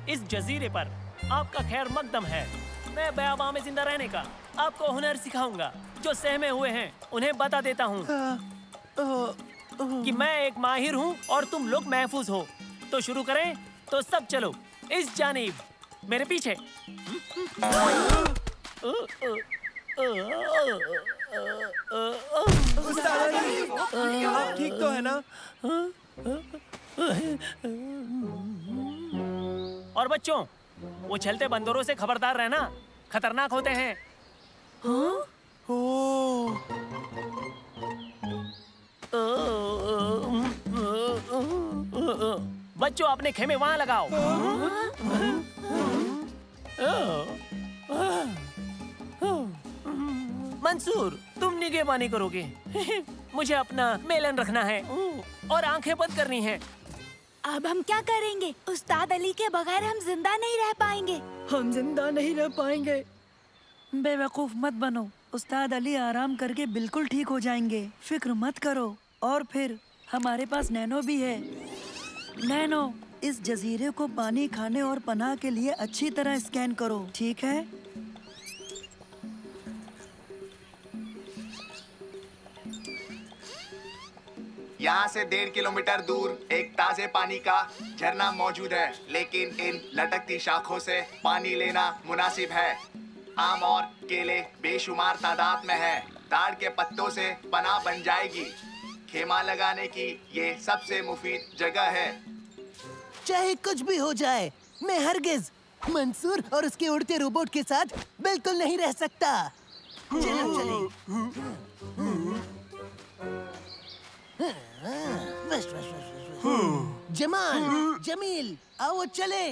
इस जजीरे पर आपका खैर मकदम है। मैं बयाबा में जिंदा रहने का आपको हुनर सिखाऊंगा। जो सहमे हुए हैं उन्हें बता देता हूँ कि मैं एक माहिर हूँ और तुम लोग महफूज हो। तो शुरू करें? तो सब चलो इस जानिब, मेरे पीछे। आप ठीक तो है ना? और बच्चों, वो चलते बंदरों से खबरदार रहना, खतरनाक होते हैं। बच्चों, अपने खेमे वहां लगाओ। मंसूर, तुम निगहबानी करोगे। मुझे अपना मेलन रखना है और आंखें बंद करनी है। अब हम क्या करेंगे? उस्ताद अली के बगैर हम जिंदा नहीं रह पाएंगे। हम जिंदा नहीं रह पाएंगे। बेवकूफ मत बनो। उस्ताद अली आराम करके बिल्कुल ठीक हो जाएंगे, फिक्र मत करो। और फिर हमारे पास नैनो भी है। नैनो, इस जजीरे को पानी, खाने और पनाह के लिए अच्छी तरह स्कैन करो, ठीक है? यहाँ से 1.5 किलोमीटर दूर एक ताजे पानी का झरना मौजूद है, लेकिन इन लटकती शाखों से पानी लेना मुनासिब है। आम और केले बेशुमार तादाद में है। ताड़ के पत्तों से पनाह बन जाएगी। खेमा लगाने की ये सबसे मुफीद जगह है। चाहे कुछ भी हो जाए, मैं हरगिज मंसूर और उसके उड़ते रोबोट के साथ बिल्कुल नहीं रह सकता। चलो चले। बस बस बस। जमाल, जमील, आओ चले।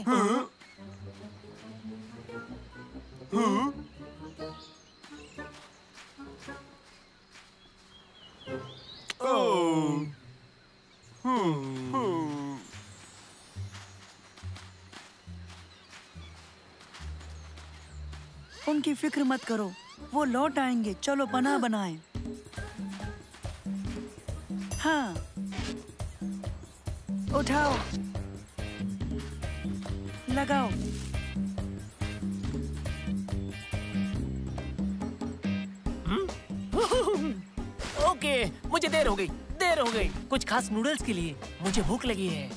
उनकी फिक्र मत करो, वो लौट आएंगे। चलो पनाह बनाएं। हाँ, उठाओ, लगाओ। ओके, मुझे देर हो गई। कुछ खास नूडल्स के लिए मुझे भूख लगी है।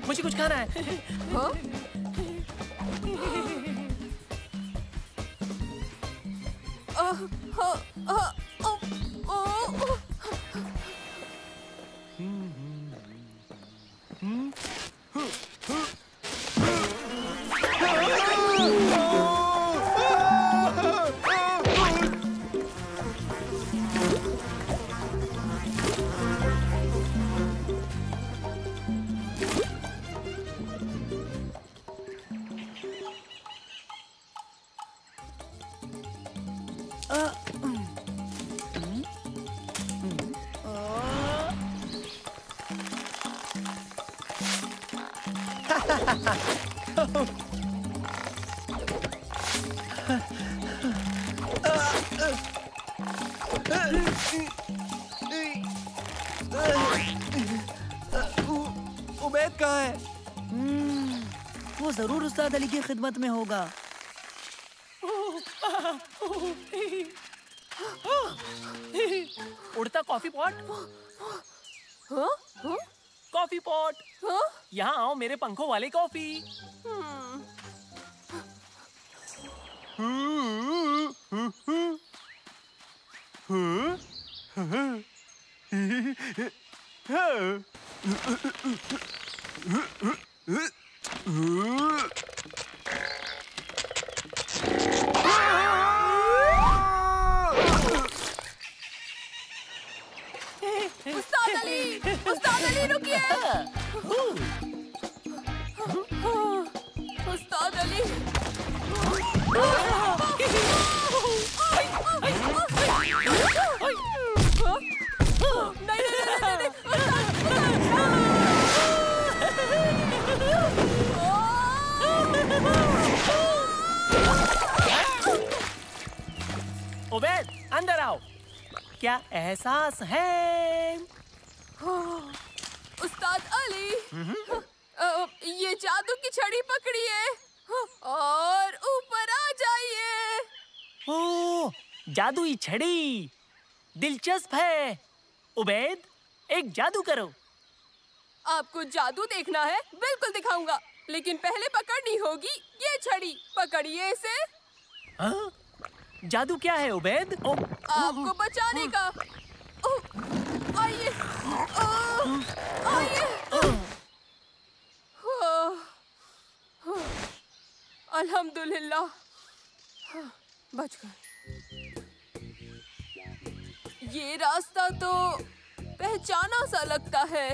मुझे कुछ खाना है। उबैद कहाँ है? वो जरूर उस्ताद अली की खिदमत में होगा। उड़ता कॉफी पॉट। कॉफी पॉट, यहाँ आओ मेरे पंखों वाले कॉफी। उस्ताद अली रुकिए। उस्ताद अली। उबैद, अंदर आओ। क्या एहसास है? उस्ताद अली, जादुई छड़ी। दिलचस्प है। उबैद, एक जादू करो। आपको जादू देखना है? बिल्कुल दिखाऊंगा, लेकिन पहले पकड़नी होगी ये छड़ी। पकड़िए इसे। हाँ? जादू क्या है उबैद? आपको बचाने का। आइए, आइए। अल्हम्दुलिल्लाह, बच गए। ये रास्ता तो पहचाना सा लगता है।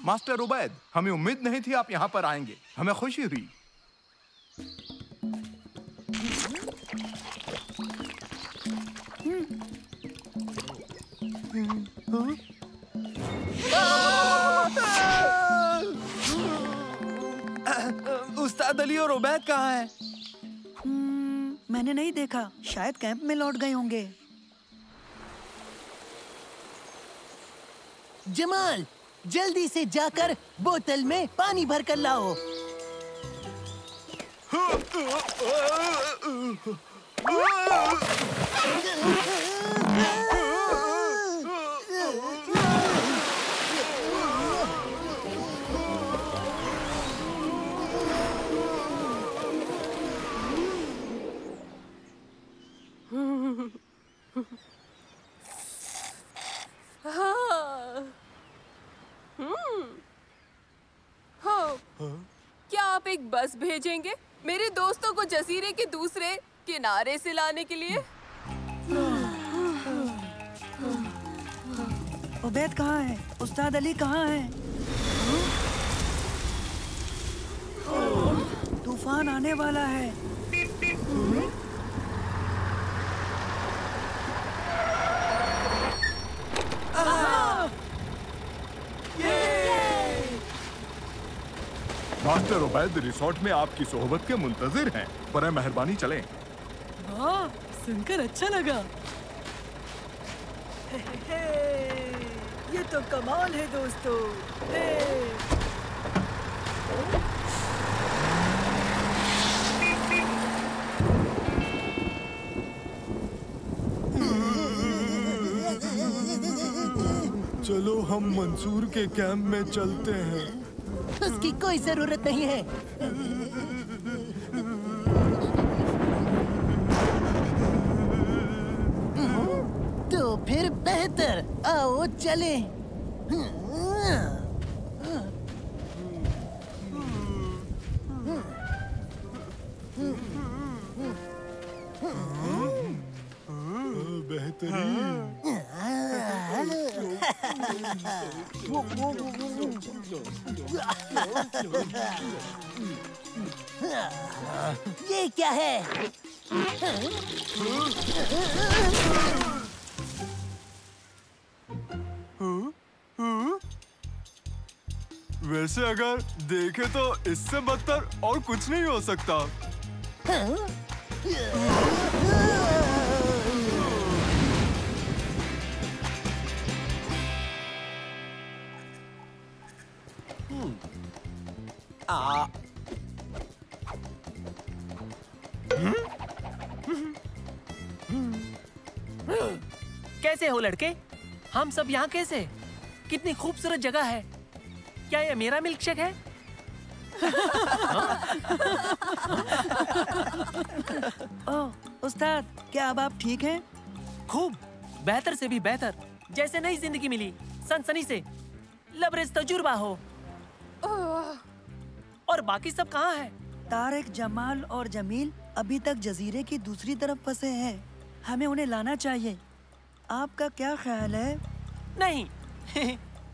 मास्टर उबैद, हमें उम्मीद नहीं थी आप यहाँ पर आएंगे। हमें खुशी हुई। उस्ताद अली और उबैद कहाँ हैं? मैंने नहीं देखा, शायद कैंप में लौट गए होंगे। जमाल, जल्दी से जाकर बोतल में पानी भर कर लाओ। क्या आप एक बस भेजेंगे मेरे दोस्तों को जजीरे के दूसरे किनारे से लाने के लिए? उबैद कहाँ है? उस्ताद अली कहाँ है? तूफान आने वाला है। मास्टर उबैद रिसोर्ट में आपकी सोहबत के मुंतजिर हैं। बराए मेहरबानी चलें। हाँ, सुनकर अच्छा लगा। ये तो कमाल है दोस्तों। चलो हम मंसूर के कैंप में चलते हैं। उसकी कोई जरूरत नहीं है। तो फिर बेहतर, आओ चलें। ये क्या है? वैसे अगर देखे तो इससे बदतर और कुछ नहीं हो सकता। कैसे हो लड़के? हम सब यहाँ कैसे? कितनी खूबसूरत जगह है। क्या ये मेरा मिल्कशेक है? ओह, उस्ताद, क्या अब आप ठीक हैं? खूब, बेहतर से भी बेहतर। जैसे नई जिंदगी मिली, सनसनी से लबरेज तजुर्बा हो। और बाकी सब कहाँ हैं? तारिक, जमाल और जमील अभी तक जजीरे की दूसरी तरफ फंसे हैं। हमें उन्हें लाना चाहिए। आपका क्या ख्याल है? नहीं,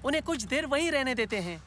उन्हें कुछ देर वहीं रहने देते हैं।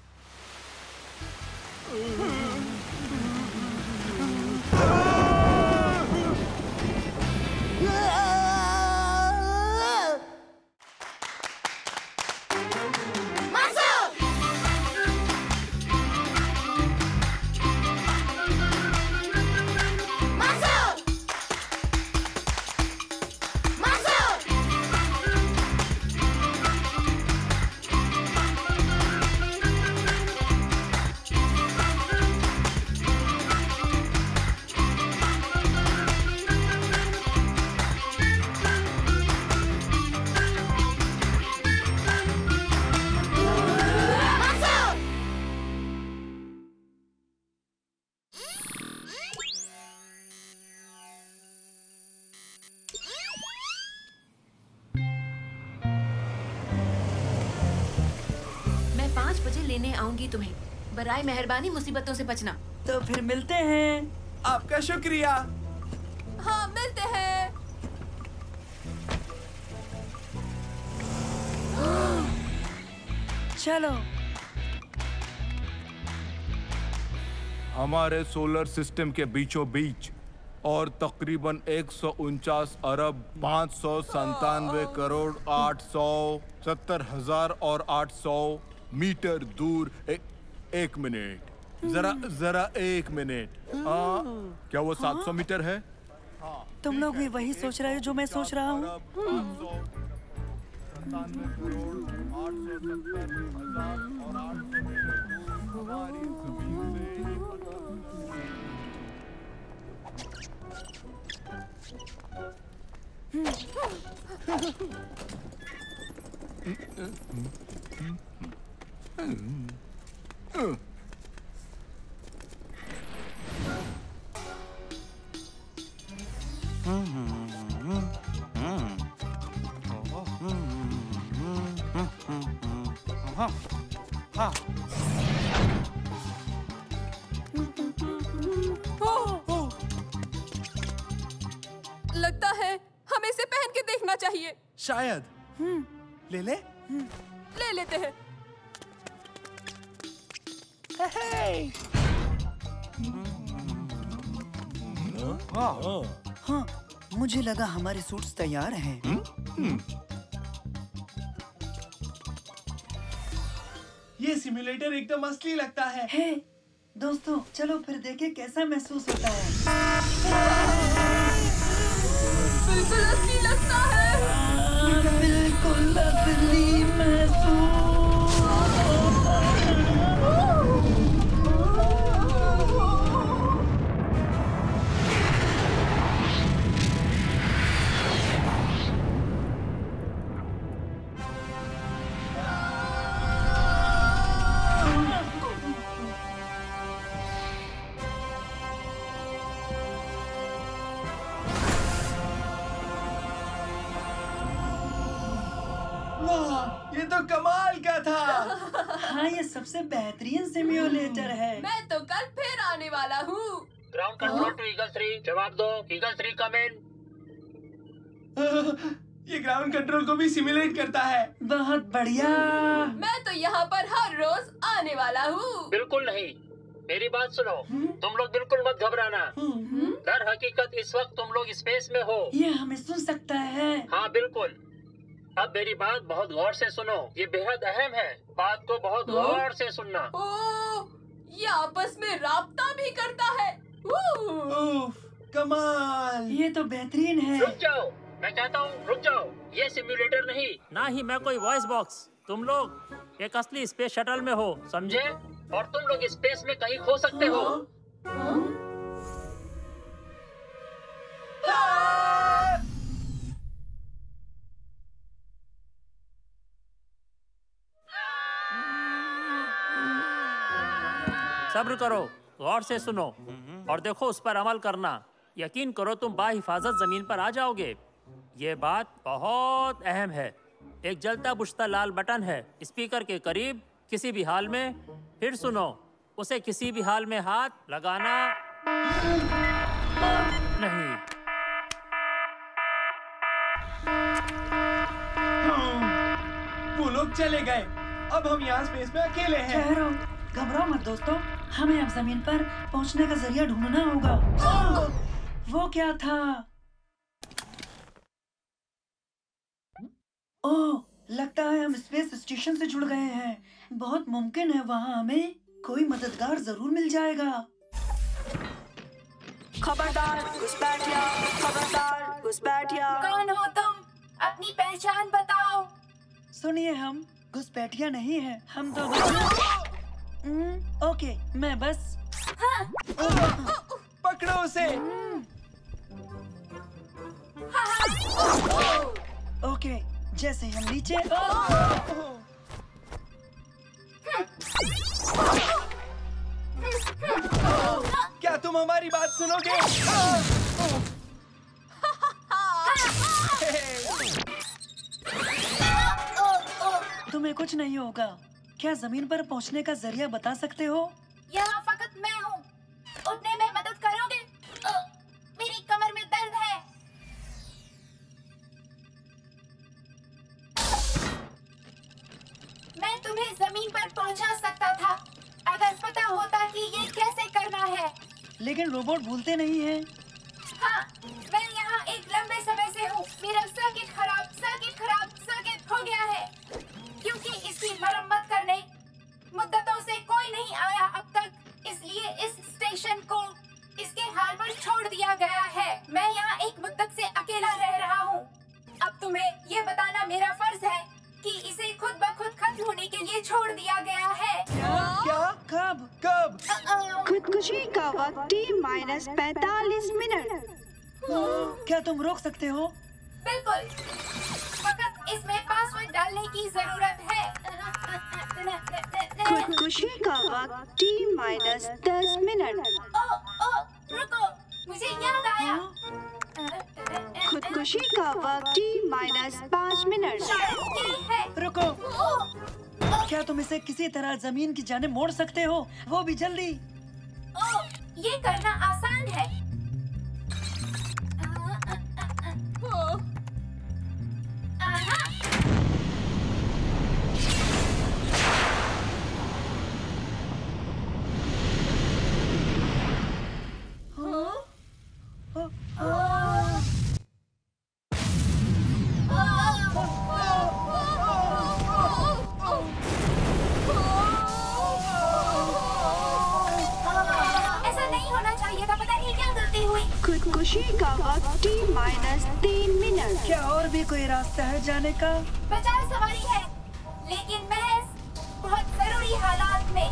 लेने आऊंगी तुम्हें। बराए मेहरबानी मुसीबतों से बचना। तो फिर मिलते हैं। आपका शुक्रिया। हाँ, मिलते हैं। चलो। हमारे सोलर सिस्टम के बीचों बीच और तकरीबन 149 अरब 597 करोड़ 870,000 और 800 मीटर दूर एक मिनट जरा एक मिनट। क्या वो 700 मीटर है? तुम लोग भी वही सोच रहे हो जो मैं सोच रहा हूँ। लगता है हमें इसे पहन के देखना चाहिए। शायद। ले ले। ले लेते हैं। हाँ, मुझे लगा हमारे सूट्स तैयार हैं। ये सिम्युलेटर एकदम असली लगता है। हे, दोस्तों चलो फिर देखें कैसा महसूस होता है। बिल्कुल असली लगता है। बिल्कुल असली महसूस। ये तो कमाल का था। हाँ, ये सबसे बेहतरीन सिम्युलेटर है। मैं तो कल फिर आने वाला हूँ। ग्राउंड कंट्रोल टू ईगल 3, जवाब दो। ईगल 3 कम इन। ये ग्राउंड कंट्रोल को भी सिमुलेट करता है। बहुत बढ़िया। मैं तो यहाँ पर हर रोज आने वाला हूँ। बिल्कुल नहीं, मेरी बात सुनो। तुम लोग बिल्कुल मत घबराना। दर हकीकत इस वक्त तुम लोग स्पेस में हो। ये हमें सुन सकता है। हाँ बिल्कुल। अब मेरी बात बहुत गौर से सुनो, ये बेहद अहम है। बात को बहुत गौर से सुनना। ओह, ये आपस में राब्ता भी करता है। कमाल। ये तो बेहतरीन है। रुक जाओ, मैं कहता हूँ रुक जाओ। ये सिम्युलेटर नहीं, ना ही मैं कोई वॉइस बॉक्स। तुम लोग एक असली स्पेस शटल में हो, समझे? और तुम लोग स्पेस में कहीं खो सकते हो। सब्र करो, गौर से सुनो और देखो, उस पर अमल करना। यकीन करो तुम बाहिफाजत जमीन पर आ जाओगे। ये बात बहुत अहम है। एक जलता बुझता लाल बटन है स्पीकर के करीब। किसी भी हाल में, फिर सुनो, उसे किसी भी हाल में हाथ लगाना नहीं। वो लोग चले गए। अब हम यहाँ स्पेस में अकेले हैं। ठहरो, घबराओ मत दोस्तों, हमें अब जमीन पर पहुंचने का जरिया ढूंढना होगा। वो क्या था? ओह, लगता है हम स्पेस स्टेशन से जुड़ गए हैं। बहुत मुमकिन है वहाँ हमें कोई मददगार जरूर मिल जाएगा। खबरदार घुसपैठिया, खबरदार घुसपैठिया। कौन हो तुम? अपनी पहचान बताओ। सुनिए, हम घुसपैठिया नहीं हैं, हम तो ओके, मैं बस पकड़ो उसे। ओके, जैसे हम नीचे। क्या तुम हमारी बात सुनोगे? तुम्हें कुछ नहीं होगा। क्या जमीन पर पहुंचने का जरिया बता सकते हो? यहाँ फकत मैं हूँ। उठने में मदद करोगे? मेरी कमर में दर्द है। मैं तुम्हें जमीन पर पहुंचा सकता था अगर पता होता कि ये कैसे करना है। लेकिन रोबोट भूलते नहीं हैं। हाँ, मैं यहाँ एक लंबे समय से हूँ। मेरा सर्किट खराब हो गया है क्योंकि इसकी मरम्मत करने मुद्दतों से कोई नहीं आया अब तक, इसलिए इस स्टेशन को इसके हाल पर छोड़ दिया गया है। मैं यहाँ एक मुद्दत से अकेला रह रहा हूँ। अब तुम्हें ये बताना मेरा फर्ज है कि इसे खुद ब खुद खत्म होने के लिए छोड़ दिया गया है। क्या? कब? खुदकुशी का वक्त T-45 मिनट। क्या तुम रोक सकते हो? बिल्कुल, फकत इसमें पासवर्ड डालने की जरूरत है। खुदकुशी का वक्त T-10 मिनट। रुको, मुझे याद आया। खुदकुशी का वक्त T-5 मिनट। ये है। रुको, क्या तुम इसे किसी तरह जमीन की जाने मोड़ सकते हो? वो भी जल्दी। ये करना आसान है। खुदकुशी का वक्त T-3 मिनट। क्या और भी कोई रास्ता है जाने का? बचाव सवारी है, लेकिन महज बहुत जरूरी हालात में।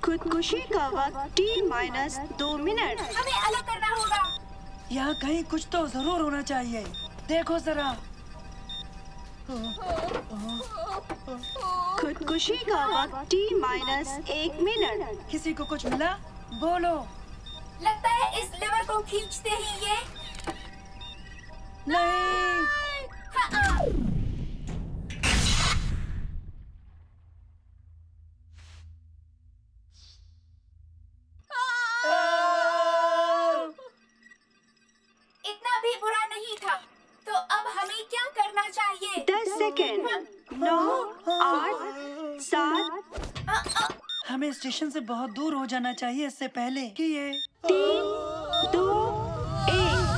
खुदकुशी का वक्त T-2 मिनट। हमें अलग करना होगा। यहाँ कहीं कुछ तो जरूर होना चाहिए। देखो जरा। खुदकुशी का वक्त T-1 मिनट। किसी को कुछ मिला? बोलो। लगता है इस लेवर को खींचते ही ये नहीं। इतना भी बुरा नहीं था। तो अब हमें क्या करना चाहिए? 10 सेकेंड। 9, 8, 7। हमें स्टेशन से बहुत दूर हो जाना चाहिए इससे पहले कि ये 3, 2, 1।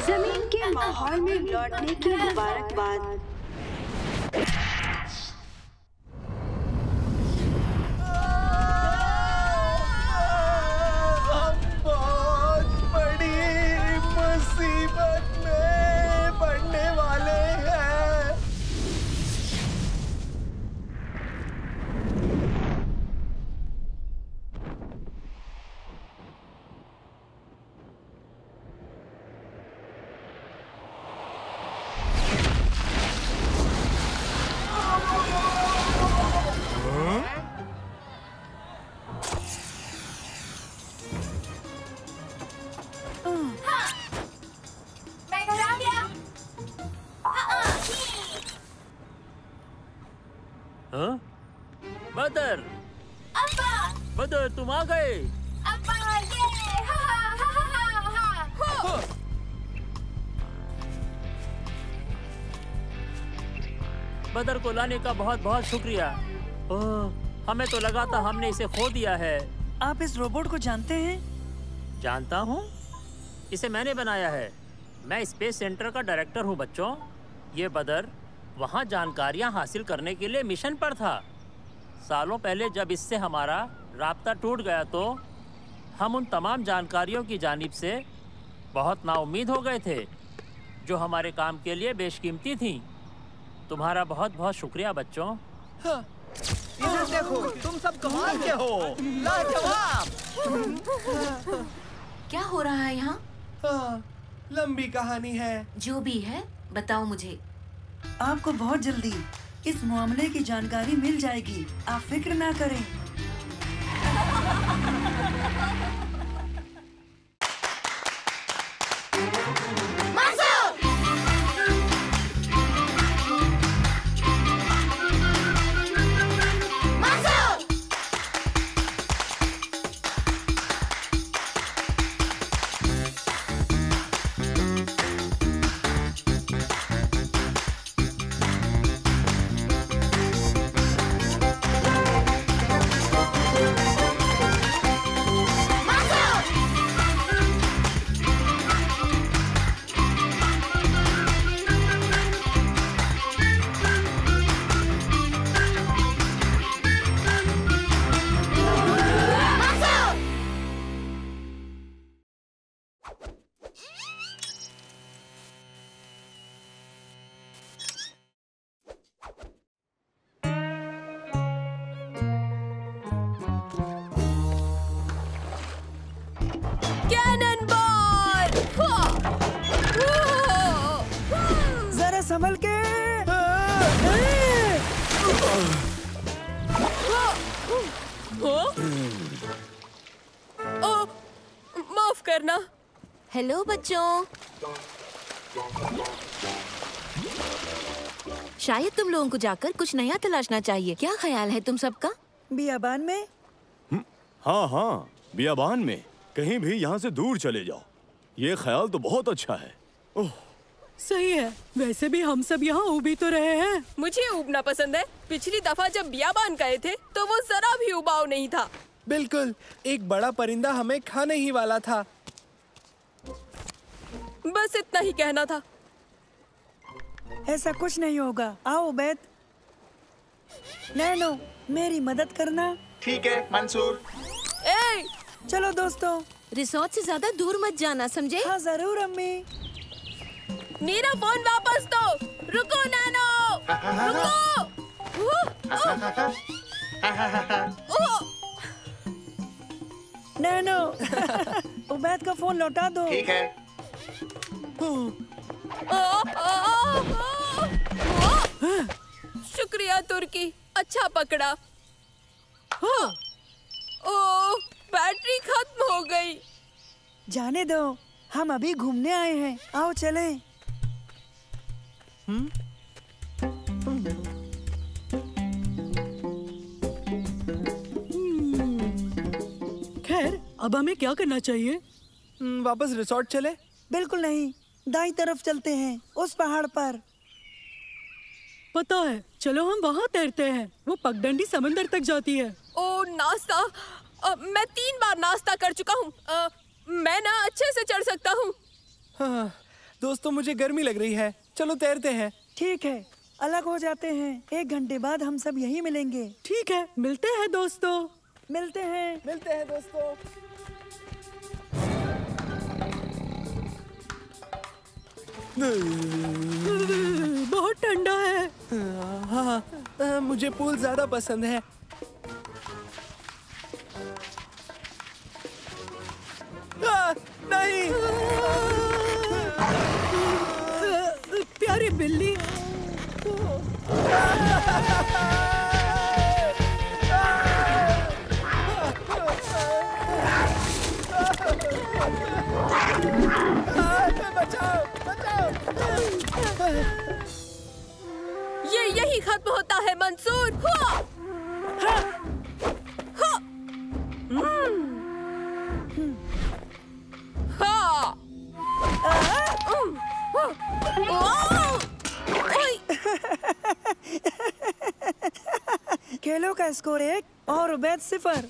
जमीन के माहौल में लौटने की मुबारकबाद। बदर, बदर तुम आ गए। बदर को लाने का बहुत बहुत शुक्रिया। हमें तो लगा था हमने इसे खो दिया है। आप इस रोबोट को जानते हैं? जानता हूँ, इसे मैंने बनाया है। मैं स्पेस सेंटर का डायरेक्टर हूँ बच्चों। ये बदर वहाँ जानकारियाँ हासिल करने के लिए मिशन पर था। सालों पहले जब इससे हमारा राब्ता टूट गया तो हम उन तमाम जानकारियों की जानिब से बहुत नाउम्मीद हो गए थे जो हमारे काम के लिए बेशकीमती थीं। तुम्हारा बहुत बहुत शुक्रिया बच्चों। हाँ, इधर देखो, तुम सब कमाल के हो। लाजवाब। क्या हो रहा है यहाँ? हाँ, लंबी कहानी है। जो भी है बताओ मुझे। आपको बहुत जल्दी इस मामले की जानकारी मिल जाएगी, आप फिक्र ना करें। संभल के। माफ करना। हेलो बच्चों, शायद तुम लोगों को जाकर कुछ नया तलाशना चाहिए। क्या ख्याल है तुम सबका? बियाबान में? हाँ हाँ, बियाबान में कहीं भी यहाँ से दूर चले जाओ। ये ख्याल तो बहुत अच्छा है। ओह सही है। वैसे भी हम सब यहाँ उब ही तो रहे हैं। मुझे उबना पसंद है। पिछली दफा जब बियाबान गए थे तो वो जरा भी उबाऊ नहीं था। बिल्कुल, एक बड़ा परिंदा हमें खाने ही वाला था। बस इतना ही कहना था। ऐसा कुछ नहीं होगा। आओ उबैद। नैनो, मेरी मदद करना। ठीक है मंसूर। चलो दोस्तों, रिसोर्ट से ज्यादा दूर मत जाना, समझे? हाँ जरूर अम्मी। मेरा फोन वापस दो। रुको नैनो, रुको। नैनो, उबैद का फोन लौटा दो। ठीक है। शुक्रिया तुर्की, अच्छा पकड़ा। ओह, बैटरी खत्म हो गई। जाने दो, हम अभी घूमने आए हैं। आओ चले। खैर, अब हमें क्या करना चाहिए? वापस रिसोर्ट चले? बिल्कुल नहीं, दाईं तरफ चलते हैं, उस पहाड़ पर। पता है, चलो हम वहाँ तैरते हैं। वो पगडंडी समंदर तक जाती है। ओ नाश्ता, मैं 3 बार नाश्ता कर चुका हूँ। मैं ना अच्छे से चढ़ सकता हूँ। हाँ, दोस्तों मुझे गर्मी लग रही है, चलो तैरते हैं। ठीक है, अलग हो जाते हैं। 1 घंटे बाद हम सब यहीं मिलेंगे। ठीक है, मिलते हैं दोस्तों। मिलते हैं दोस्तों। बहुत ठंडा है। हाँ, मुझे पूल ज्यादा पसंद है। नहीं। प्यारी बिल्ली। बचाओ, बचाओ। ये यही खत्म होता है मंसूर। खेलों का स्कोर 1 और उबैद 0।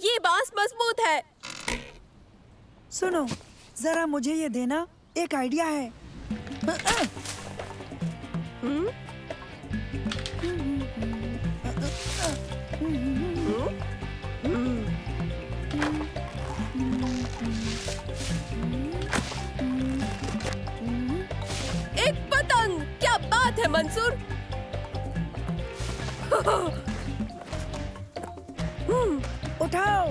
ये बांस मजबूत है। सुनो, जरा मुझे ये देना, एक आइडिया है। एक पतंग, क्या बात है मंसूर। उठाओ।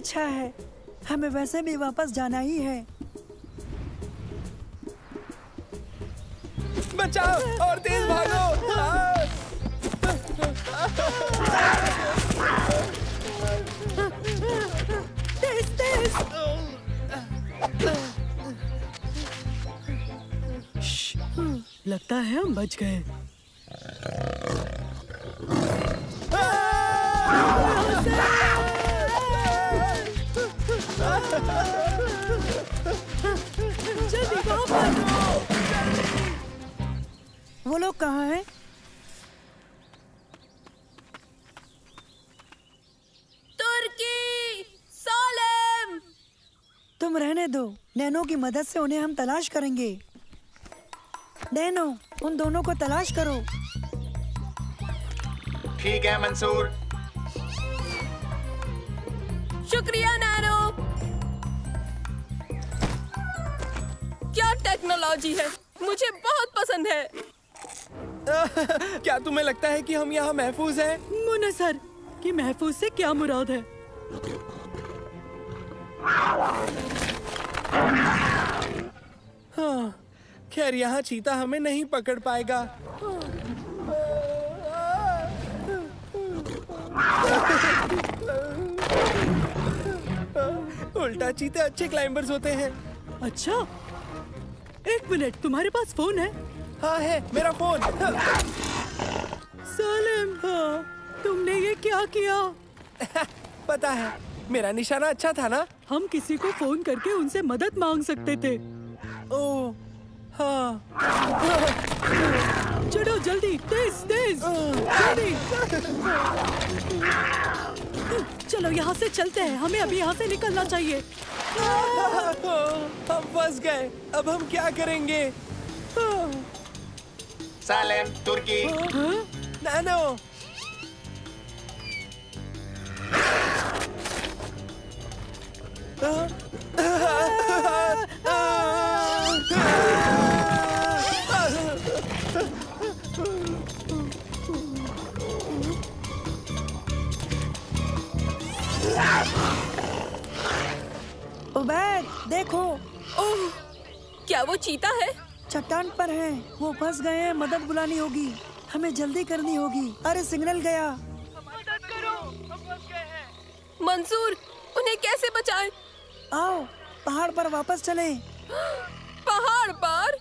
अच्छा है, हमें वैसे भी वापस जाना ही है। बचाओ और तेज भागो। तेज तेज। लगता है हम बच गए। जल्दी वापस। वो लोग कहाँ हैं? तुर्की, सालेम। तुम रहने दो, नैनो की मदद से उन्हें हम तलाश करेंगे। नैनो, उन दोनों को तलाश करो। ठीक है मंसूर। शुक्रिया नैनो। क्या टेक्नोलॉजी है, मुझे बहुत पसंद है। क्या तुम्हें लगता है कि हम यहाँ महफूज हैं? मुनसर, कि महफूज से क्या मुराद है? हाँ, खैर यहाँ चीता हमें नहीं पकड़ पाएगा। उल्टा चीते अच्छे क्लाइंबर्स होते हैं। अच्छा, एक मिनट, तुम्हारे पास फोन है? हाँ है, मेरा फोन। सालेम, तुमने ये क्या किया? पता है, मेरा निशाना अच्छा था ना? हम किसी को फोन करके उनसे मदद मांग सकते थे। ओह, हाँ। चलो जल्दी, तेज तेज, जल्दी। चलो यहाँ से चलते हैं, हमें अभी यहाँ से निकलना चाहिए। हम फंस गए, अब हम क्या करेंगे? सालेम, तुर्की। नैनो। उबैद, देखो। ओह, क्या वो चीता है? चट्टान पर है, वो फंस गए हैं। मदद बुलानी होगी, हमें जल्दी करनी होगी। अरे सिग्नल गया। मदद करो, हम फंस गए हैं। मंसूर, उन्हें कैसे बचाएं? आओ, पहाड़ पर वापस चलें। पहाड़ पर?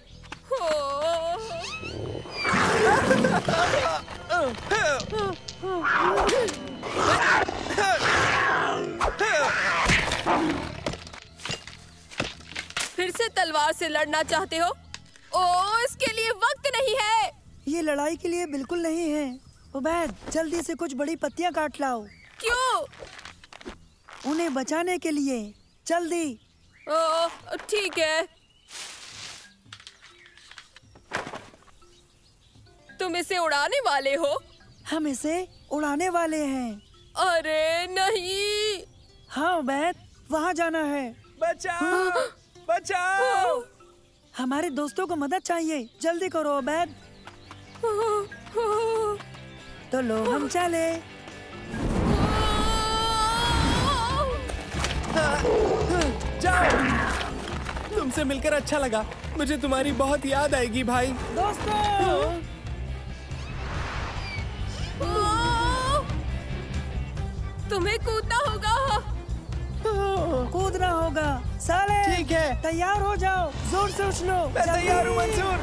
फिर से तलवार से लड़ना चाहते हो? ओह, इसके लिए वक्त नहीं है। ये लड़ाई के लिए बिल्कुल नहीं है। उबैद, जल्दी से कुछ बड़ी पत्तियां काट लाओ। क्यों? उन्हें बचाने के लिए, जल्दी। ओह, ठीक है। तुम इसे उड़ाने वाले हो? हम इसे उड़ाने वाले हैं। अरे नहीं। हाँ उबैद, वहाँ जाना है। बचाओ, बचाओ। हमारे दोस्तों को मदद चाहिए, जल्दी करो उबैद। तो लो, हम चले। जाओ। तुमसे मिलकर अच्छा लगा, मुझे तुम्हारी बहुत याद आएगी भाई। दोस्तों, तुम्हें कूदना होगा। कूदना होगा। साले, ठीक है, तैयार हो जाओ, जोर से उछलो। मैं तैयार हूँ मंसूर।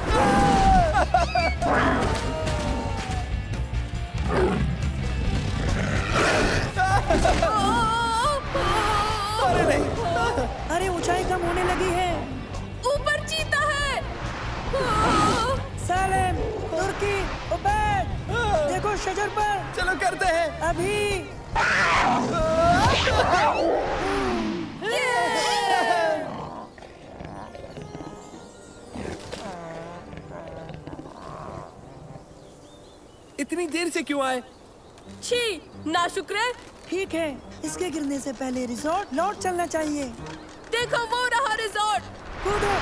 अरे नहीं। अरे ऊंचाई कम होने लगी है। ऊपर चीता है। सालेम, तुर्की, उबैद, देखो शजर पर। चलो करते हैं अभी। इतनी देर से क्यों आए? छी, नाशुक्रे। ठीक है, इसके गिरने से पहले रिजॉर्ट लौट चलना चाहिए। देखो वो रहा रिजॉर्ट। कूदो।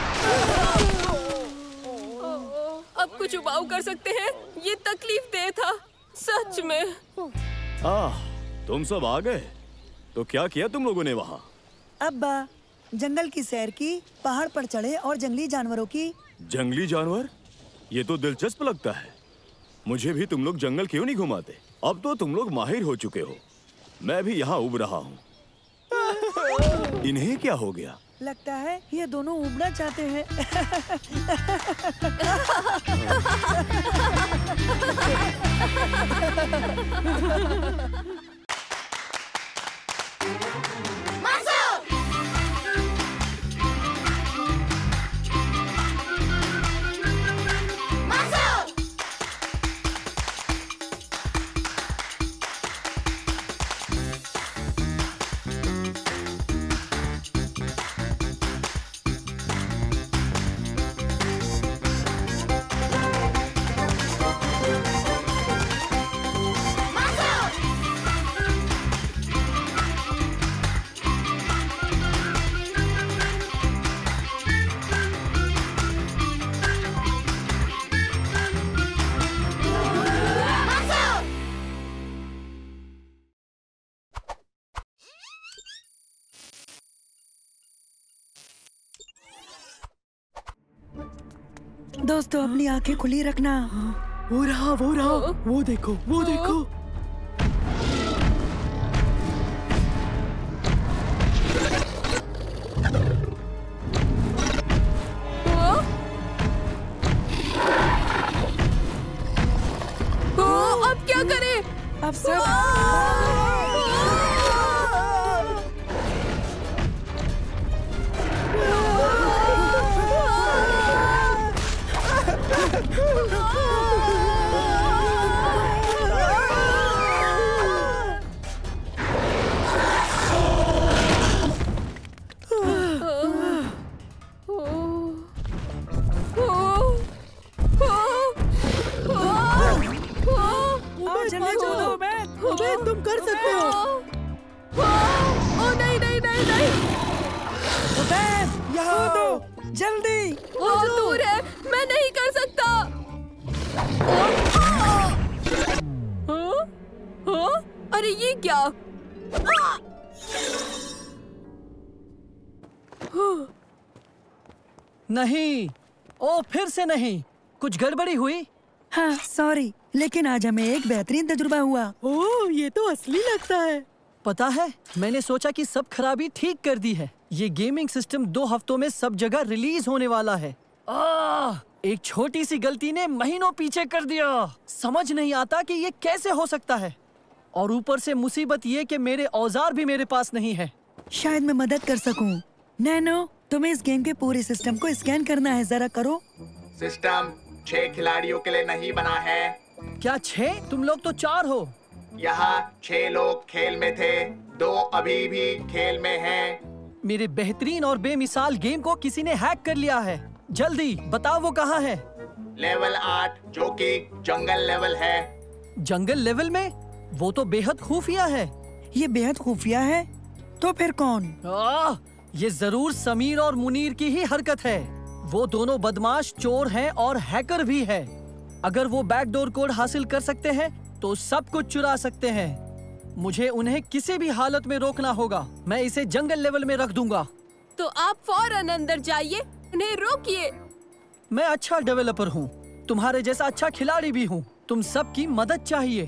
अब कुछ उबाऊ कर सकते हैं? ये तकलीफ दे था, सच में। तुम सब आ गए? तो क्या किया तुम लोगों ने वहाँ? अब्बा, जंगल की सैर की, पहाड़ पर चढ़े और जंगली जानवरों की। जंगली जानवर? ये तो दिलचस्प लगता है। मुझे भी तुम लोग जंगल क्यों नहीं घुमाते? अब तो तुम लोग माहिर हो चुके हो। मैं भी यहाँ उब रहा हूँ। इन्हें क्या हो गया? लगता है ये दोनों उबना चाहते हैं। दोस्तों, अपनी आंखें खुली रखना। वो रहा, वो देखो, वो देखो। अब क्या करें? अब सब तुम कर सकते हो। ओ नहीं नहीं नहीं नहीं। यहाँ दो, जल्दी। बहुत दूर है, मैं नहीं कर सकता। अरे ये क्या? नहीं, ओ फिर से नहीं। कुछ गड़बड़ी हुई? हाँ, सॉरी, लेकिन आज हमें एक बेहतरीन तजुर्बा हुआ। ओह, ये तो असली लगता है। पता है, मैंने सोचा कि सब खराबी ठीक कर दी है। ये गेमिंग सिस्टम 2 हफ्तों में सब जगह रिलीज होने वाला है। एक छोटी सी गलती ने महीनों पीछे कर दिया। समझ नहीं आता कि ये कैसे हो सकता है। और ऊपर से मुसीबत ये कि मेरे औजार भी मेरे पास नहीं है। शायद मैं मदद कर सकूं। नैनो, तुम्हें इस गेम के पूरे सिस्टम को स्कैन करना है, जरा करो। सिस्टम 6 खिलाड़ियों के लिए नहीं बना है। क्या 6? तुम लोग तो 4 हो। यहाँ 6 लोग खेल में थे, 2 अभी भी खेल में हैं। मेरे बेहतरीन और बेमिसाल गेम को किसी ने हैक कर लिया है। जल्दी बताओ वो कहाँ है? लेवल 8, जो कि जंगल लेवल है। जंगल लेवल में? वो तो बेहद खुफिया है। ये बेहद खुफिया है? तो फिर कौन? ये जरूर समीर और मुनीर की ही हरकत है। वो दोनों बदमाश चोर हैं और हैकर भी है। अगर वो बैकडोर कोड हासिल कर सकते हैं तो सब कुछ चुरा सकते हैं। मुझे उन्हें किसी भी हालत में रोकना होगा। मैं इसे जंगल लेवल में रख दूंगा। तो आप फौरन अंदर जाइए, उन्हें रोकिए। मैं अच्छा डेवलपर हूँ, तुम्हारे जैसा अच्छा खिलाड़ी भी हूँ। तुम सबकी मदद चाहिए।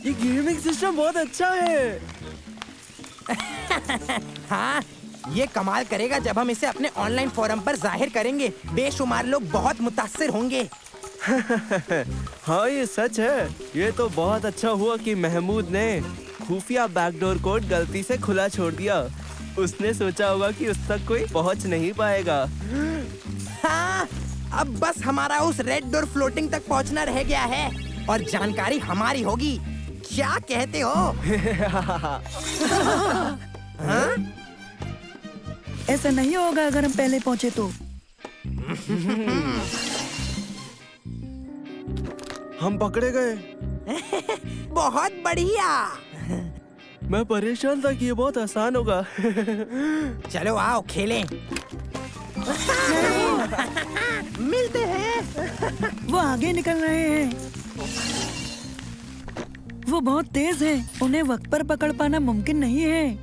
ये गेमिंग सिस्टम बहुत अच्छा है। हाँ, ये कमाल करेगा जब हम इसे अपने ऑनलाइन फोरम पर जाहिर करेंगे। बेशुमार लोग बहुत मुतासिर होंगे। हाँ, ये सच है। ये तो बहुत अच्छा हुआ कि महमूद ने खुफिया बैकडोर कोड गलती से खुला छोड़ दिया। उसने सोचा होगा कि उस तक कोई पहुंच नहीं पाएगा। हाँ, अब बस हमारा उस रेड डोर फ्लोटिंग तक पहुंचना रह गया है और जानकारी हमारी होगी। क्या कहते हो? हाँ? ऐसा नहीं होगा अगर हम पहले पहुंचे तो। हम पकड़े गए। बहुत बढ़िया। मैं परेशान था कि ये बहुत आसान होगा। चलो आओ खेलें। मिलते हैं। वो आगे निकल रहे हैं। वो बहुत तेज हैं। उन्हें वक्त पर पकड़ पाना मुमकिन नहीं है।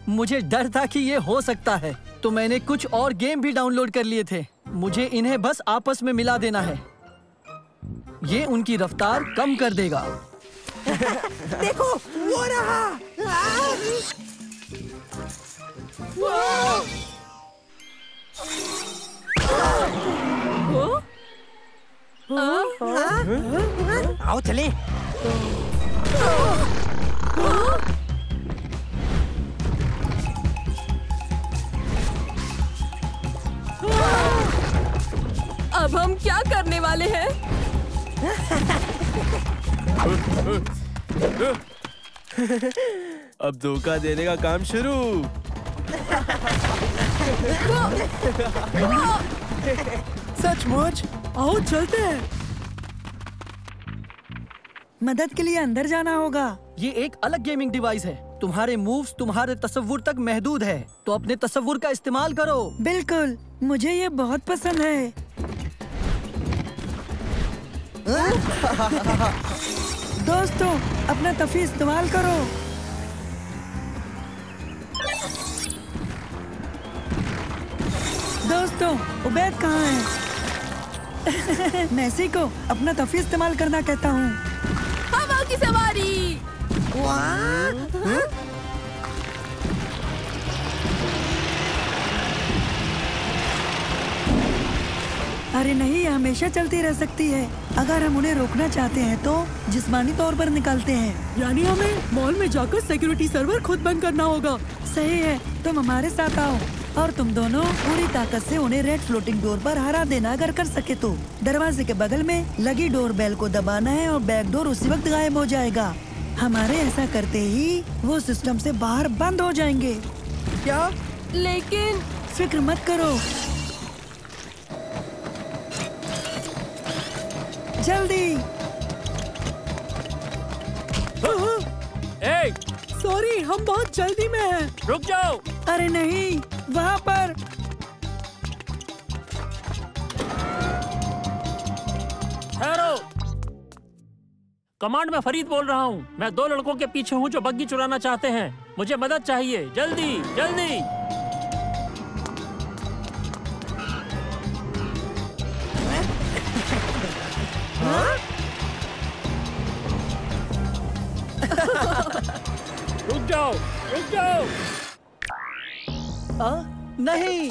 मुझे डर था कि ये हो सकता है, तो मैंने कुछ और गेम भी डाउनलोड कर लिए थे। मुझे इन्हें बस आपस में मिला देना है। ये उनकी रफ्तार कम कर देगा। देखो, वो रहा। आओ चले। अब हम क्या करने वाले हैं? अब धोखा देने का काम शुरू। सचमुच? आओ चलते हैं। मदद के लिए अंदर जाना होगा। ये एक अलग गेमिंग डिवाइस है। तुम्हारे मूव्स तुम्हारे तसव्वुर तक महदूद है, तो अपने तसव्वुर का इस्तेमाल करो। बिल्कुल, मुझे ये बहुत पसंद है। दोस्तों, अपना तफी इस्तेमाल करो। दोस्तों, उबैद कहाँ है? मैसी को अपना तफी इस्तेमाल करना कहता हूँ। हवा की सवारी। अरे नहीं, ये हमेशा चलती रह सकती है। अगर हम उन्हें रोकना चाहते हैं तो जिस्मानी तौर पर निकालते हैं। यानी हमें मॉल में जाकर सिक्योरिटी सर्वर खुद बंद करना होगा। सही है, तुम हमारे साथ आओ और तुम दोनों पूरी ताकत से उन्हें रेड फ्लोटिंग डोर पर हरा देना अगर कर सके तो। दरवाजे के बगल में लगी डोर बेल को दबाना है और बैक डोर उसी वक्त गायब हो जाएगा। हमारे ऐसा करते ही वो सिस्टम से बाहर बंद हो जाएंगे। क्या? लेकिन फिक्र मत करो, जल्दी। सॉरी, हम बहुत जल्दी में हैं। रुक जाओ। अरे नहीं, वहाँ पर। ठहरो। कमांड में फरीद बोल रहा हूँ। मैं 2 लड़कों के पीछे हूँ जो बग्गी चुराना चाहते हैं। मुझे मदद चाहिए, जल्दी जल्दी। रुक जाओ, रुक जाओ। नहीं।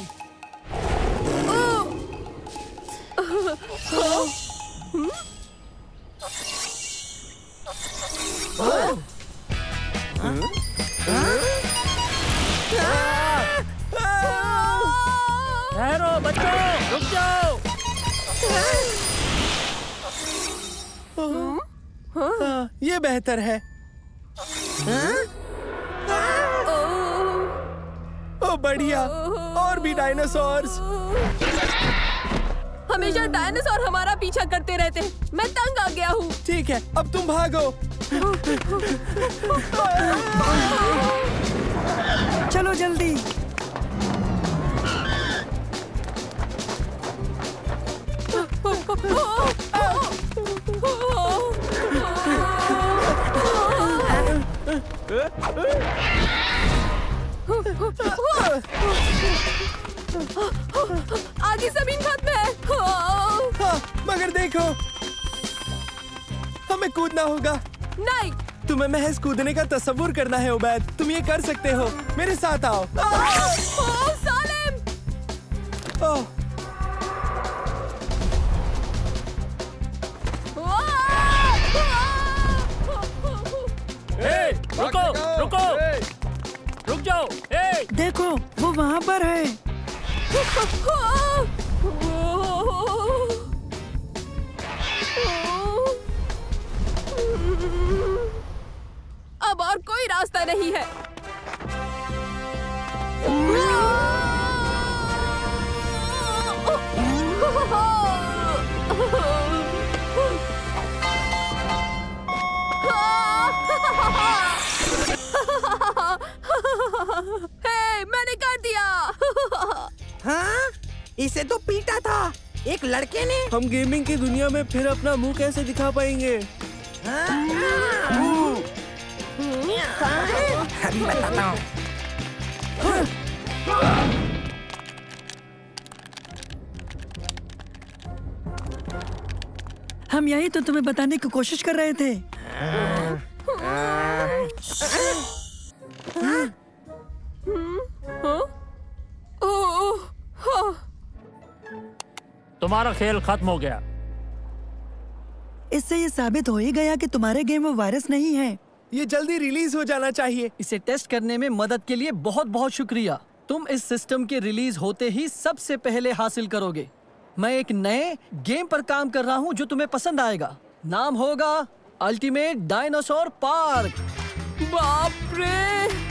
ठहरो बच्चों, रुक जाओ। ये बेहतर है। ओ बढ़िया, और भी डायनासोर्स। हमेशा डायनासोर हमारा पीछा करते रहते हैं। मैं तंग आ गया हूँ। ठीक है, अब तुम भागो। चलो जल्दी। आगे जमीन खत्म है। हाँ, मगर देखो, हमें कूदना होगा। नहीं, तुम्हें महज कूदने का तस्वुर करना है उबैद। तुम ये कर सकते हो, मेरे साथ आओ। सालिम। रुको, रुको, रुक जाओ। देखो, वो वहाँ पर है। अब और कोई रास्ता नहीं है। हे, मैंने कर दिया। हाँ? इसे तो पीटा था एक लड़के ने। हम गेमिंग की दुनिया में फिर अपना मुंह कैसे दिखा पाएंगे? हाँ? अभी बताता हूँ। हम यही तो तुम्हें बताने की कोशिश कर रहे थे। तुम्हारा खेल खत्म हो गया। इससे ये साबित हो ही गया कि तुम्हारे गेम में वायरस नहीं है। ये जल्दी रिलीज हो जाना चाहिए। इसे टेस्ट करने में मदद के लिए बहुत बहुत शुक्रिया। तुम इस सिस्टम के रिलीज होते ही सबसे पहले हासिल करोगे। मैं एक नए गेम पर काम कर रहा हूँ जो तुम्हें पसंद आएगा। नाम होगा अल्टीमेट डायनासोर पार्क। बाप रे!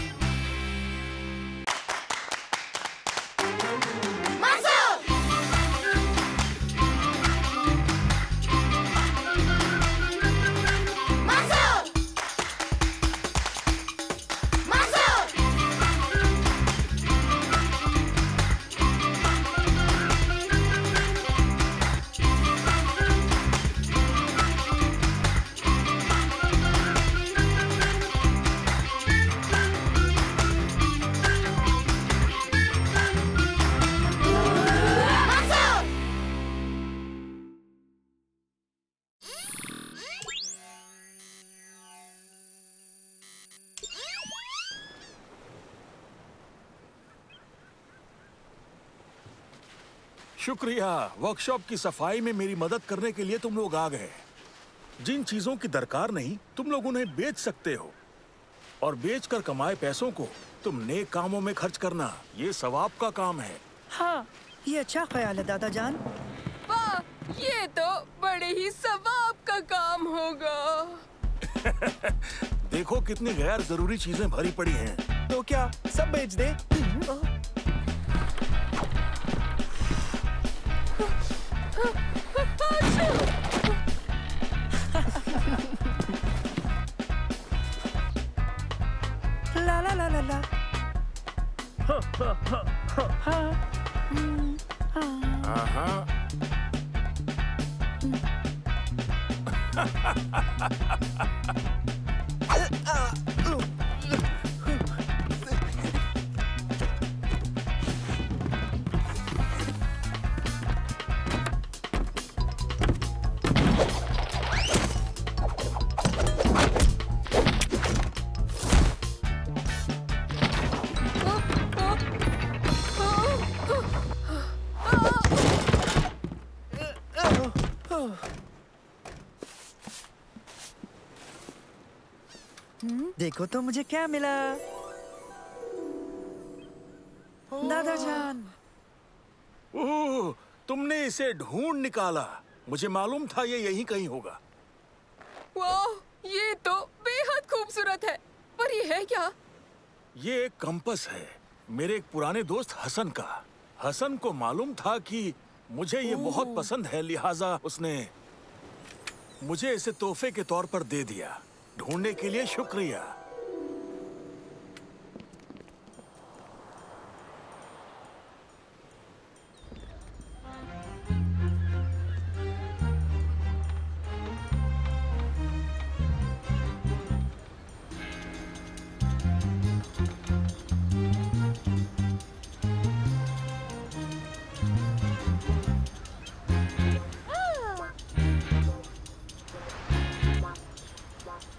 शुक्रिया। वर्कशॉप की सफाई में मेरी मदद करने के लिए तुम लोग आ गए। जिन चीजों की दरकार नहीं तुम लोग उन्हें बेच सकते हो, और बेचकर कमाए पैसों को तुम नेक कामों में खर्च करना, ये सवाब का काम है। हाँ, ये अच्छा ख्याल है दादा जान। वाह, ये तो बड़े ही सवाब का काम होगा। देखो कितनी गैर जरूरी चीजें भरी पड़ी हैं। तो क्या सब बेच दे? ला ला ला ला ला। देखो तो मुझे क्या मिला दादा जान। ओह, तुमने इसे ढूंढ निकाला। मुझे मालूम था ये यहीं कहीं होगा। वाह, ये तो बेहद खूबसूरत है। पर ये है क्या? ये एक कंपस है, मेरे एक पुराने दोस्त हसन का। हसन को मालूम था कि मुझे ये बहुत पसंद है, लिहाजा उसने मुझे इसे तोहफे के तौर पर दे दिया। ढूंढने के लिए शुक्रिया।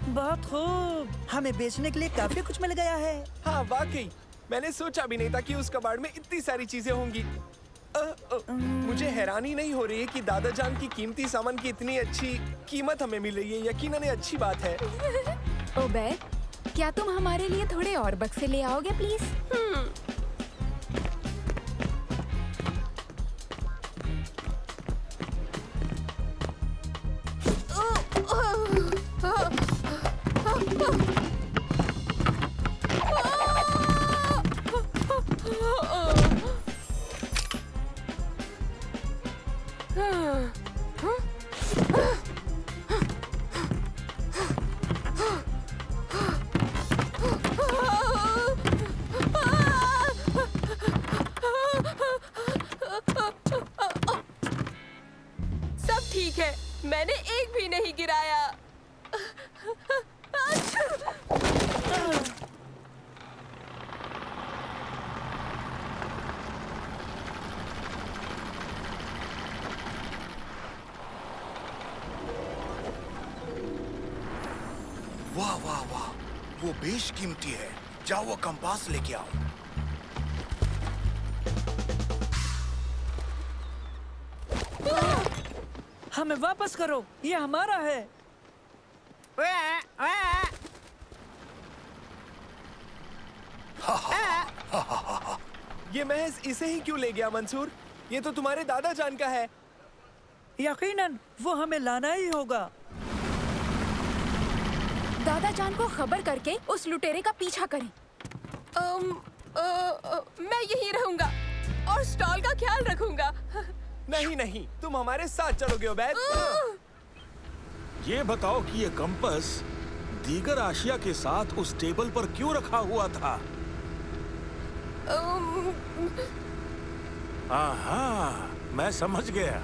बहुत खूब, हमें बेचने के लिए काफी कुछ मिल गया है। हाँ वाकई, मैंने सोचा भी नहीं था कि उस कबाड़ में इतनी सारी चीजें होंगी। मुझे हैरानी नहीं हो रही है कि दादा जान की कीमती सामान की इतनी अच्छी कीमत हमें मिल रही है। यकीनन ये अच्छी बात है। ओबेद, क्या तुम हमारे लिए थोड़े और बक्से ले आओगे प्लीज? सब ठीक है, मैंने एक भी नहीं गिराया। वाह वाह वाह, वो बेशकीमती है। जाओ वो कंपास लेके आओ। हमें वापस करो, ये हमारा है। ये महज इसे ही क्यों ले गया मंसूर? ये तो तुम्हारे दादा जान का है। यकीनन वो हमें लाना ही होगा। दादा जान को खबर करके उस लुटेरे का पीछा करें। मैं यहीं रहूंगा और स्टॉल का ख्याल रखूंगा। नहीं नहीं, तुम हमारे साथ चलोगे उबैद। ये बताओ कि ये कंपास दीगर आशिया के साथ उस टेबल पर क्यों रखा हुआ था? हाँ, मैं समझ गया।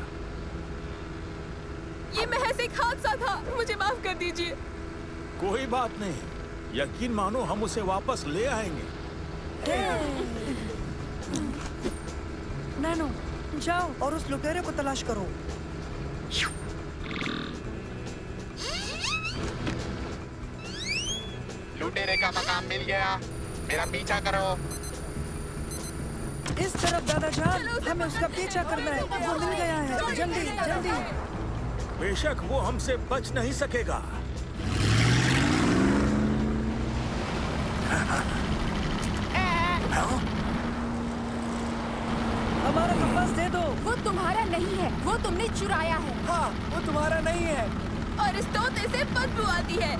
ये महज एक हादसा था, मुझे माफ कर दीजिए। कोई बात नहीं, यकीन मानो हम उसे वापस ले आएंगे। नैनो, जाओ और उस लुटेरे को तलाश करो। लुटेरे का मकाम मिल गया, मेरा पीछा करो। इस तरफ दादा जान, हमें उसका पीछा करना है। वो मिल गया है, जल्दी जल्दी। बेशक वो हमसे बच नहीं सकेगा। हमारा कंपास दे दो। वो तुम्हारा नहीं है, वो तुमने चुराया है। हाँ, वो तुम्हारा नहीं है। और इस तोते से बदबू आती है।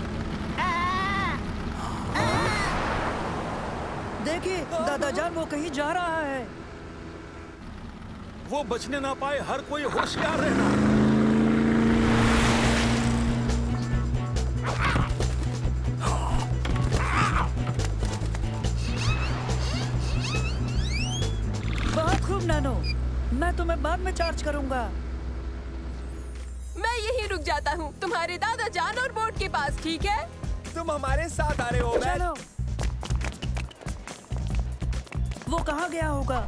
देखिए, दादा जान वो कहीं जा रहा है। वो बचने ना पाए, हर कोई होशियार रहना। बहुत खूब नानो, मैं तुम्हें बाद में चार्ज करूंगा। मैं यहीं रुक जाता हूँ, तुम्हारे दादा जान और बोर्ड के पास, ठीक है? तुम हमारे साथ आ रहे हो उबैद। चलो। वो कहाँ गया होगा?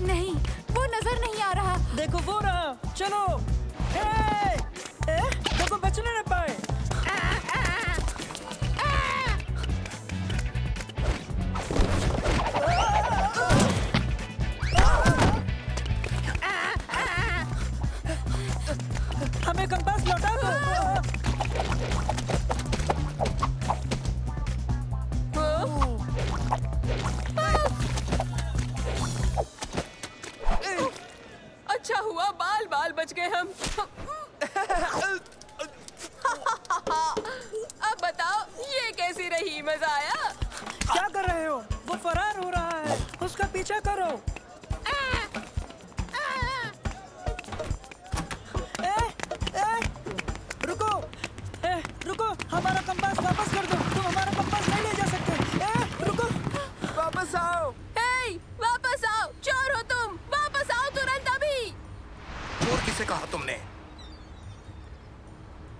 नहीं, वो नजर नहीं आ रहा। देखो वो रहा, चलो। देखो बचने न पाए। हमें कंपास लौटा दो। अच्छा हुआ बाल बाल बच गए हम। अब बताओ ये कैसी रही, मजा आया? क्या कर रहे हो? वो फरार हो रहा है, उसका पीछा करो। रुको, रुको, हमारा कंपास वापस कर दो। तुम हमारा कंपास नहीं ले जा सकते। रुको, वापस आओ। वापस आओ, चोर हो तुम, वापस आओ तुरंत अभी। चोर किसे कहा तुमने?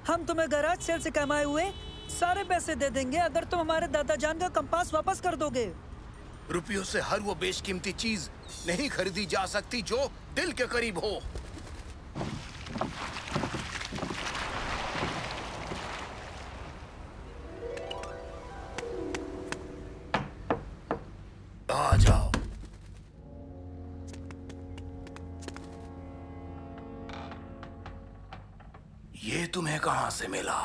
हम तुम्हें गैराज सेल से कमाए हुए सारे पैसे दे देंगे अगर तुम हमारे दादा जान का कंपास वापस कर दोगे। रुपयों से हर वो बेशकीमती चीज नहीं खरीदी जा सकती जो दिल के करीब हो। आ जाओ। ये तुम्हें कहां से मिला?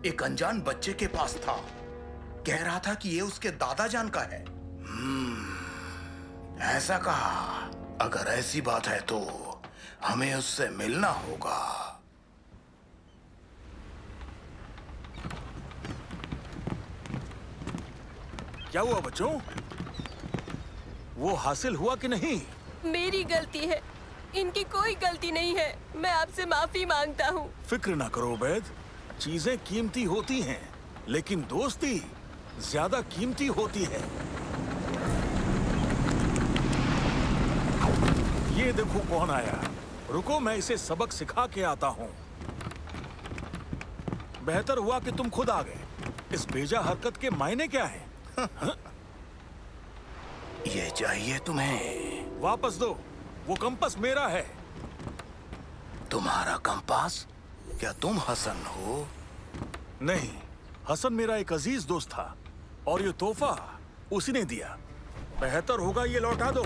एक अनजान बच्चे के पास था, कह रहा था कि ये उसके दादा जान का है। ऐसा कहा। अगर ऐसी बात है तो हमें उससे मिलना होगा। क्या हुआ बच्चों? वो हासिल हुआ कि नहीं? मेरी गलती है, इनकी कोई गलती नहीं है। मैं आपसे माफी मांगता हूँ। फिक्र ना करो उबैद, चीजें कीमती होती हैं, लेकिन दोस्ती ज्यादा कीमती होती है। ये देखो कौन आया। रुको, मैं इसे सबक सिखा के आता हूँ। बेहतर हुआ कि तुम खुद आ गए। इस बेजा हरकत के मायने क्या है? ये चाहिए तुम्हें। वापस दो। वो कंपास मेरा है। तुम्हारा कंपास? क्या तुम हसन हो? नहीं, हसन मेरा एक अजीज दोस्त था और ये तोहफा उसी ने दिया। बेहतर होगा ये लौटा दो।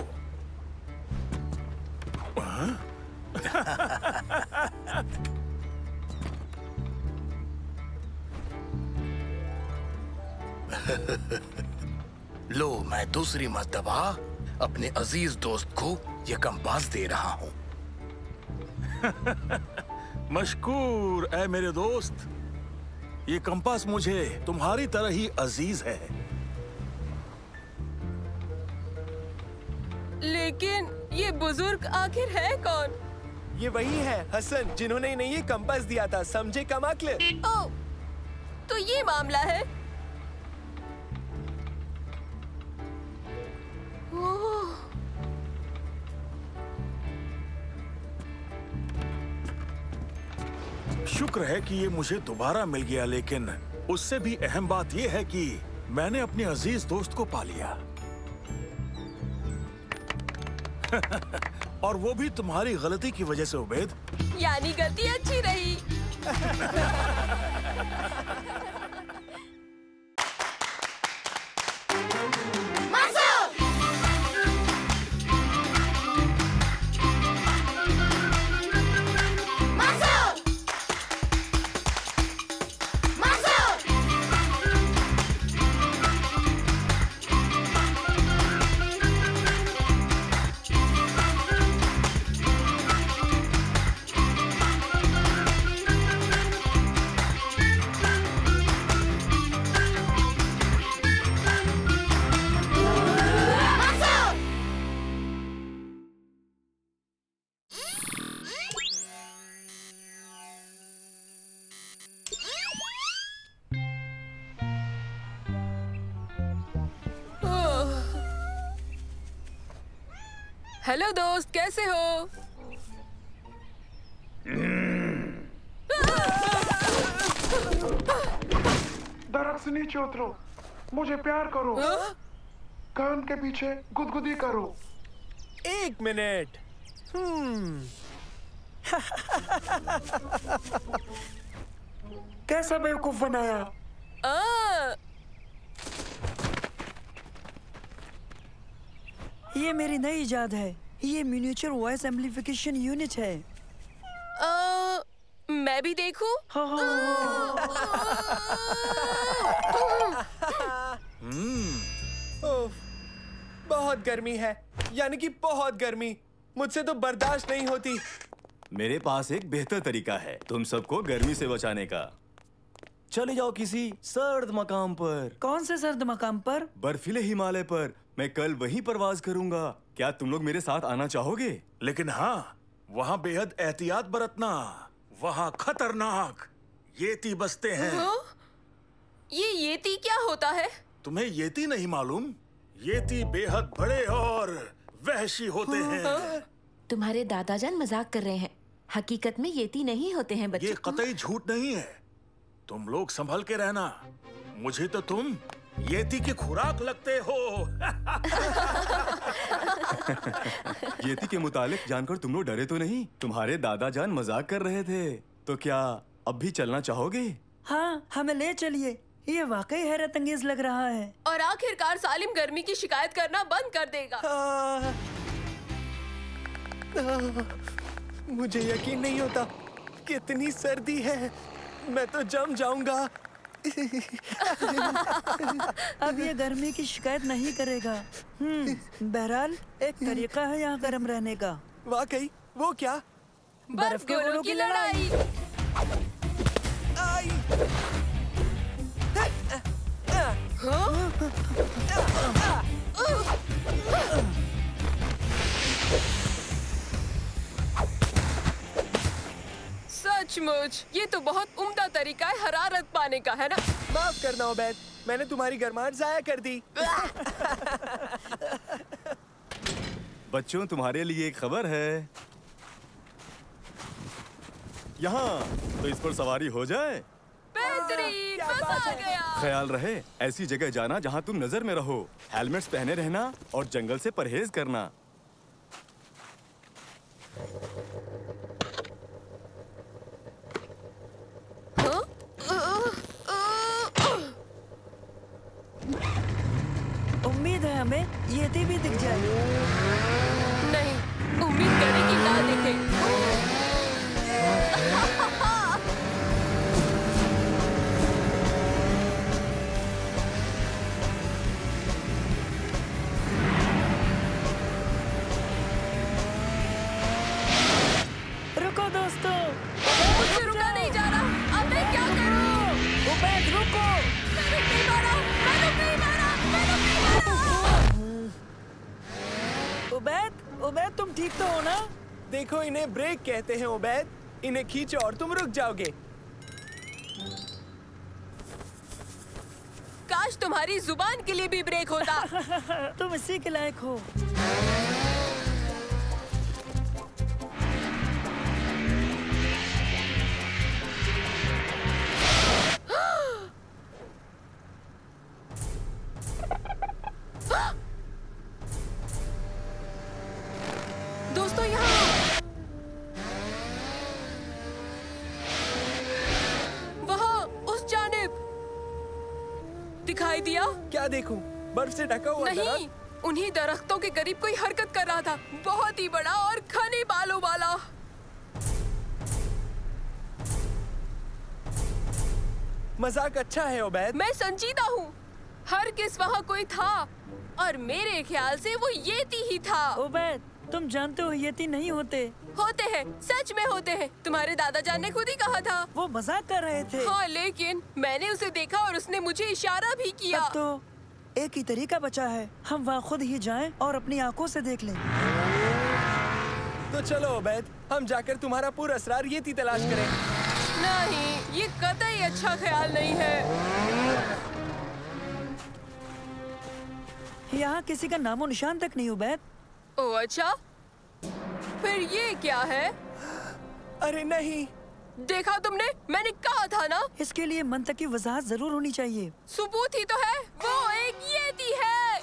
लो, मैं दूसरी मर्तबा अपने अजीज दोस्त को ये कंपास दे रहा हूँ। मशकूर ऐ मेरे दोस्त, ये कंपास मुझे तुम्हारी तरह ही अजीज है। लेकिन ये बुजुर्ग आखिर है कौन? ये वही है हसन जिन्होंने इन्हें ये कंपास दिया था, समझे कमाकले? ओह, तो ये मामला है। ओह, शुक्र है कि ये मुझे दोबारा मिल गया, लेकिन उससे भी अहम बात ये है कि मैंने अपने अजीज दोस्त को पा लिया। और वो भी तुम्हारी गलती की वजह से, उबैद। यानी गलती अच्छी रही। हेलो दोस्त, कैसे हो? दरख्त से नीचे उतरो, मुझे प्यार करो, कान के पीछे गुदगुदी करो। एक मिनट। कैसा बेवकूफ बनाया? ये मेरी नई इजाद है। ये मिनिएचर वॉइस एम्प्लीफिकेशन यूनिट है। मैं भी देखूं? बहुत गर्मी है, यानी कि बहुत गर्मी। मुझसे तो बर्दाश्त नहीं होती। मेरे पास एक बेहतर तरीका है तुम सबको गर्मी से बचाने का। चले जाओ किसी सर्द मकाम पर। कौन से सर्द मकाम पर? बर्फीले हिमालय पर। मैं कल वहीं परवाज करूंगा। क्या तुम लोग मेरे साथ आना चाहोगे? लेकिन हाँ, वहाँ बेहद एहतियात बरतना। वहाँ खतरनाक येती बसते हैं। ये येती क्या होता है? तुम्हें येती नहीं मालूम? येती बेहद बड़े और वहशी होते हैं। तुम्हारे दादाजान मजाक कर रहे हैं। हकीकत में येती नहीं होते हैं बच्चे। ये कतई झूठ नहीं है। तुम लोग संभल के रहना। मुझे तो तुम येती की खुराक लगते हो। येती के मुतालिक जानकर तुम लोग डरे तो नहीं? तुम्हारे दादाजान मजाक कर रहे थे। तो क्या अब भी चलना चाहोगे? हाँ, हमें ले चलिए। ये वाकई हैरत अंगेज लग रहा है। और आखिरकार सालिम गर्मी की शिकायत करना बंद कर देगा। मुझे यकीन नहीं होता, कितनी सर्दी है। मैं तो जम जाऊंगा। अब ये गर्मी की शिकायत नहीं करेगा। बहरहाल एक तरीका है यहाँ गर्म रहने का। वाकई? वो क्या? बर्फ के गोलों की लड़ाई। सचमुच ये तो बहुत उम्दा तरीका है हरारत पाने का, है ना? माफ करना उबैद, मैंने तुम्हारी गर्माहट जाया कर दी। बच्चों, तुम्हारे लिए एक खबर है। यहाँ तो इस पर सवारी हो जाए। बेहतरीन, मजा आ गया। ख्याल रहे, ऐसी जगह जाना जहाँ तुम नजर में रहो। हेलमेट्स पहने रहना और जंगल से परहेज करना। उम्मीद है हमें येती भी दिख जाए। नहीं, उम्मीद करें कि ना दिखे। रुको दोस्तों, मुझसे रुका नहीं जा रहा। अब मैं क्या करूं? उबैद रुको। मैं रुक नहीं पा रहा, मैं रुक नहीं पा रहा, मैं रुक नहीं पा रहा। उबैद तुम ठीक तो हो ना? देखो, इन्हें ब्रेक कहते हैं उबैद। इन्हें खींचो और तुम रुक जाओगे। काश तुम्हारी जुबान के लिए भी ब्रेक होता। तुम इसी के लायक हो। दोस्तों, यहाँ वहाँ उस जानिब दिखाई दिया। क्या देखूं? बर्फ से ढका हुआ नहीं, दरख्त? उन्हीं दरख्तों के करीब कोई हरकत कर रहा था, बहुत ही बड़ा और घने बालों वाला। मजाक अच्छा है उबैद। मैं संजीदा हूँ। हर किस वहाँ कोई था और मेरे ख्याल से वो येती ही था। उबैद, तुम जानते हो येती नहीं होते। होते हैं, सच में होते हैं। तुम्हारे दादा जान ने खुद ही कहा था। वो मजाक कर रहे थे। हाँ, लेकिन मैंने उसे देखा और उसने मुझे इशारा भी किया। तब तो एक ही तरीका बचा है, हम वहाँ खुद ही जाएं और अपनी आंखों से देख लें। तो चलो उबैद, हम जाकर तुम्हारा पूरा असरार येती तलाश करें। नहीं, ये कतई अच्छा ख्याल नहीं है। यहाँ किसी का नामो निशान तक नहीं उबैद। ओह अच्छा, फिर ये क्या है? अरे नहीं, देखा तुमने? मैंने कहा था ना। इसके लिए मंतक की वजाहत जरूर होनी चाहिए। सबूत ही तो है, वो एक येती है।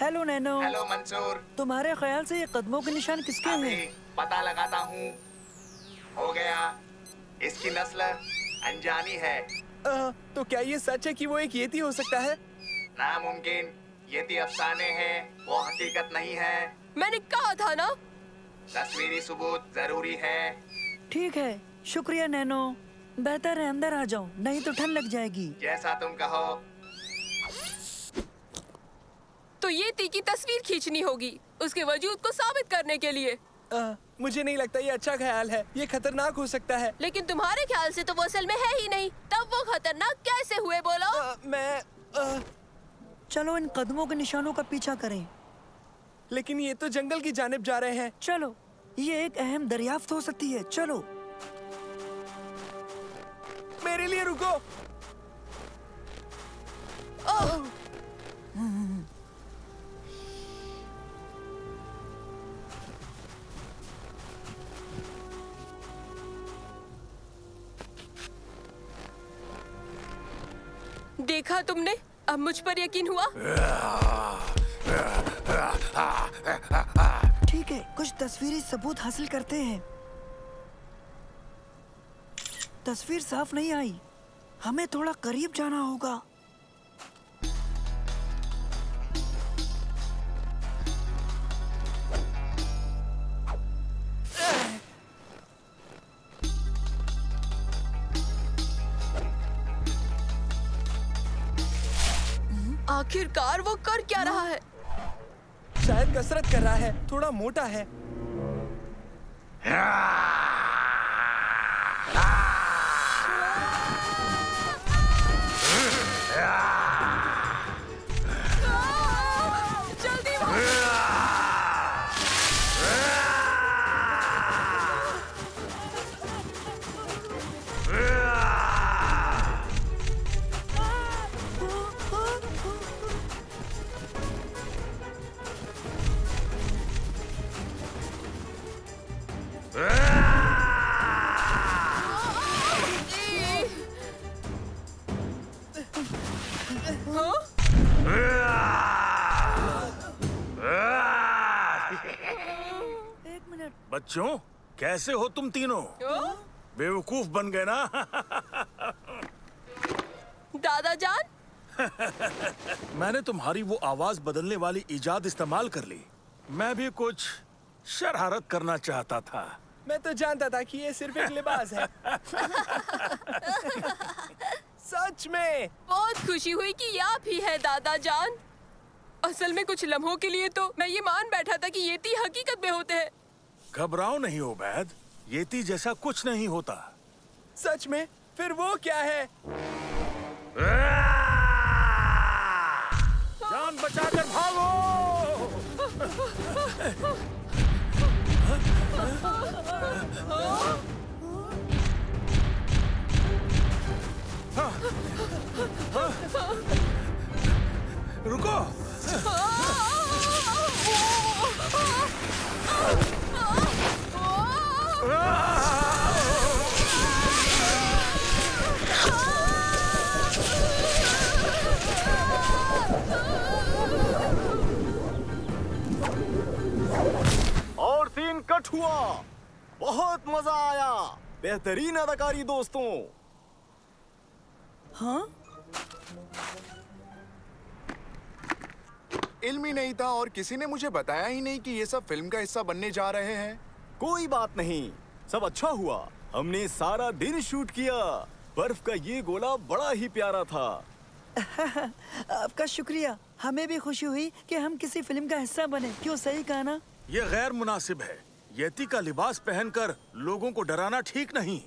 Hello nano. हेलो मंसूर। तुम्हारे ख्याल से ये कदमों के निशान किसके हैं? पता लगाता हूँ। हो गया, इसकी नस्ल अनजानी है। तो क्या ये सच है कि वो एक येती हो सकता है? नामुमकिन। येती अफसाने हैं, वो हकीकत नहीं है। मैंने कहा था ना। तस्वीरी सबूत जरूरी है। ठीक है, शुक्रिया नैनो। बेहतर है अंदर आ जाओ, नहीं तो ठंड लग जाएगी। जैसा तुम कहो। तो येती की तस्वीर खींचनी होगी, उसके वजूद को साबित करने के लिए। मुझे नहीं लगता ये अच्छा ख्याल है। ये खतरनाक हो सकता है। लेकिन तुम्हारे ख्याल से तो वो असल में है ही नहीं, तब वो खतरनाक कैसे हुए बोलो? चलो इन कदमों के निशानों का पीछा करें। लेकिन ये तो जंगल की जानिब जा रहे हैं। चलो, ये एक अहम दरियाफ्त हो सकती है। चलो। मेरे लिए रुको। देखा तुमने? अब मुझ पर यकीन हुआ? ठीक है, कुछ तस्वीरी सबूत हासिल करते हैं। तस्वीर साफ नहीं आई, हमें थोड़ा करीब जाना होगा। आखिरकार वो कर क्या रहा है? शायद कसरत कर रहा है, थोड़ा मोटा है। जल्दी बच्चों, कैसे हो तुम तीनों? बेवकूफ बन गए ना? दादा जान, मैंने तुम्हारी वो आवाज बदलने वाली इजाद इस्तेमाल कर ली। मैं भी कुछ शरारत करना चाहता था। मैं तो जानता था कि ये सिर्फ एक लिबास है। सच में बहुत खुशी हुई कि ये आप ही है दादा जान। असल में कुछ लम्हों के लिए तो मैं ये मान बैठा था कि येती हकीकत में होते हैं। घबराओ नहीं उबैद, येती जैसा कुछ नहीं होता। सच में? फिर वो क्या है? जान बचाकर भागो! रुको! और सीन कट हुआ। बहुत मजा आया। बेहतरीन अदाकारी दोस्तों। हाँ? इल्म ही नहीं था और किसी ने मुझे बताया ही नहीं कि ये सब फिल्म का हिस्सा बनने जा रहे हैं। कोई बात नहीं, सब अच्छा हुआ। हमने सारा दिन शूट किया। बर्फ का ये गोला बड़ा ही प्यारा था। आपका शुक्रिया। हमें भी खुशी हुई कि हम किसी फिल्म का हिस्सा बने। क्यों, सही कहा ना? ये गैर मुनासिब है। येती का लिबास पहनकर लोगों को डराना ठीक नहीं।